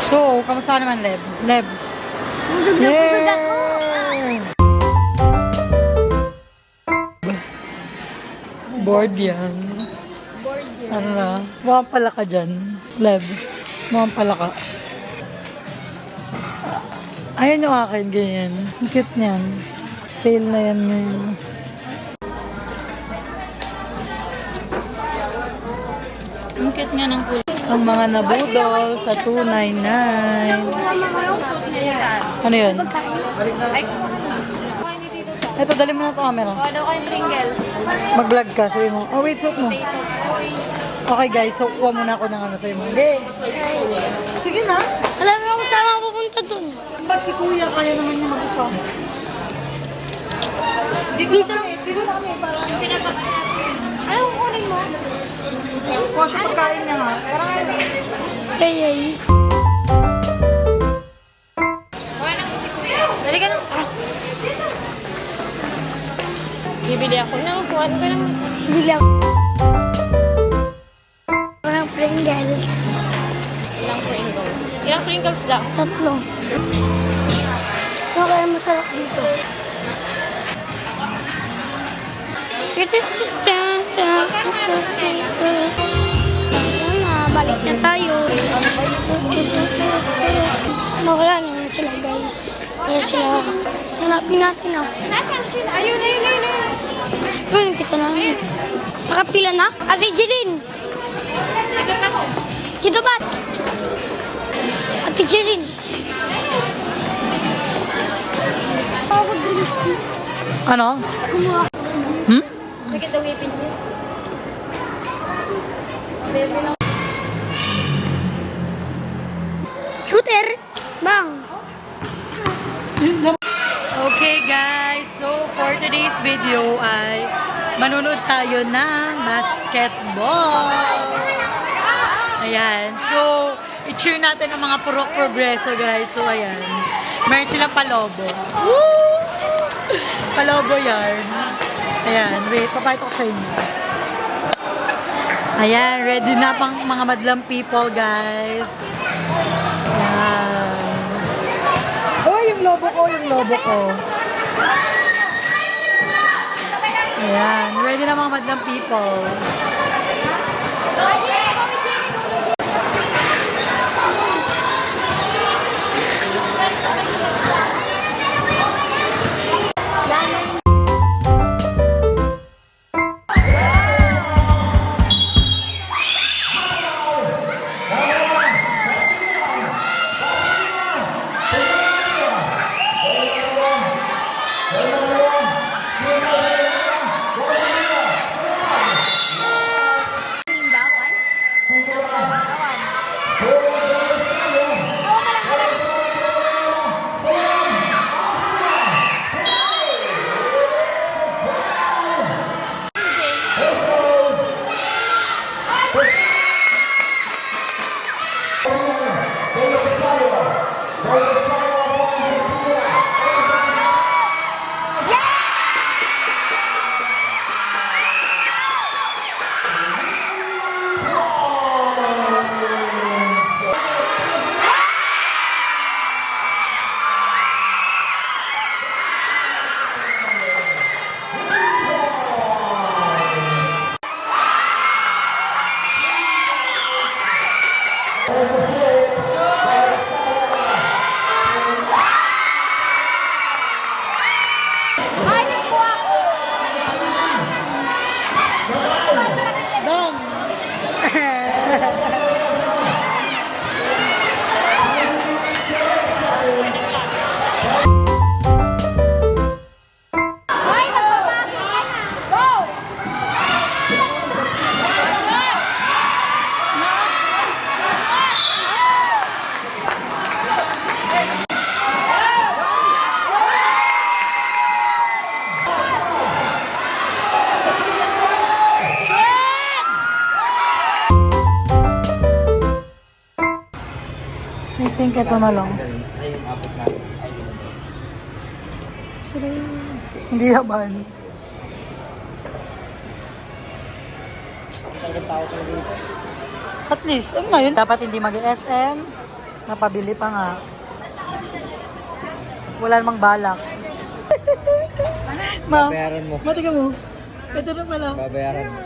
So, kamusta naman, Leb? Leb? Busog na busog ako! Bored yan. Bored yun. Ano na? Mukhang pala ka dyan. Leb. Mukhang pala ka. Ayan yung akin, ganyan. Ang cute niyan. Sale na yan ngayon. Ang cute nga ng kulay. Ang mga nabudol sa 299. Ano yun? Ito, dali mo na sa camera. Ano kayong Pringles? Mag-vlog ka, sabi mo. Oh, wait, suot mo. Okay guys, so kuha muna ako ng ano sa'yo mo. Okay. Sige na. Alam mo kung saan ako pupunta dun. Ba't si kuya kaya naman niya mag-isa? Dito na kami. Parang Ayaw ko kunin mo. kuha siya pagkain niya nga. Ay, ay. Wala na ko si Kuya. Dali ka na. Bibili ako na. Kuha ka naman. Bibili ako. Walang Pringles. Ilang Pringles? Ilang Pringles daw? 3. Ano kaya masarap dito? Balik na tayo. Nawala naman sila, guys. Kaya sila, hanapin natin ako. Nasaan sila? Ayun. Ayun, kita namin. Nakapila na? Ate Jeline! Dito ba? Ate Jeline! Ano? Kumuha. Hmm? Sakit daw ngipin niya. Shooter! Bang! Okay guys, so for today's video ay manonood tayo ng basketball. Ayan, so i-cheer natin ang mga purok progreso guys. So ayan, meron silang palobo. Woo! Palobo yan. Ayan, wait, papayat ko sa inyo. Ayan, ready na pang mga madlang people guys. Ayan. Oh, yung lobo ko. Ayan, ready na mga madlang people. think ito na lang. Ay, yung abot na. Ay, Hindi yaman. At least, ngayon, dapat hindi mag-SM. Napabili pa nga. Wala namang balak. Ma, babayaran mo. mati ka mo. Ito na pala. Babayaran mo.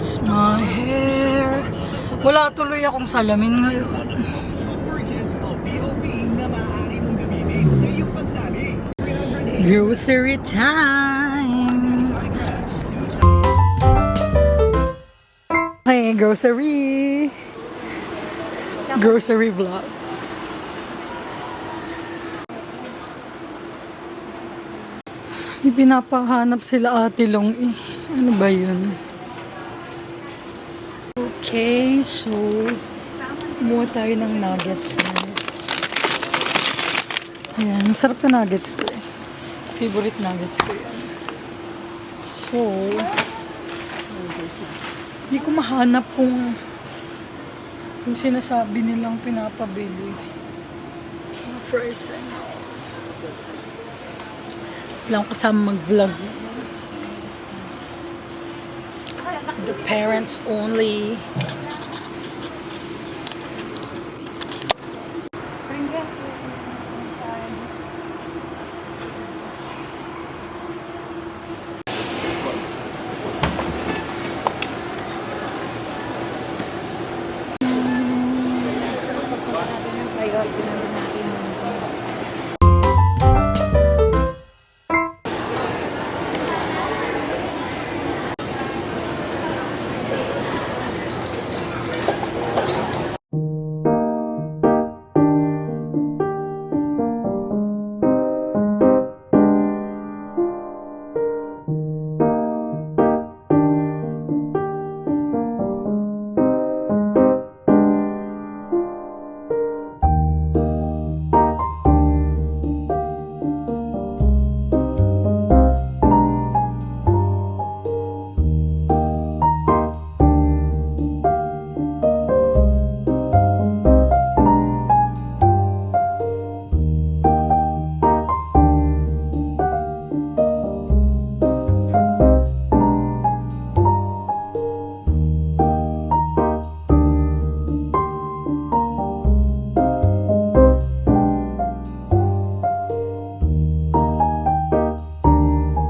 It's my hair. Wala tuloy akong salamin ngayon. Grocery time! Okay, grocery! Grocery vlog. Pinapahanap sila Ate Long eh. Ano ba yun? Okay, so kumuha tayo ng nuggets guys. Ayan, masarap na nuggets to eh. Favorite nuggets ko yan. So, hindi ko mahanap kung sinasabi nilang pinapabili. First, lang kasama mag-vlog. The parents only.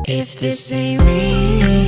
If this ain't real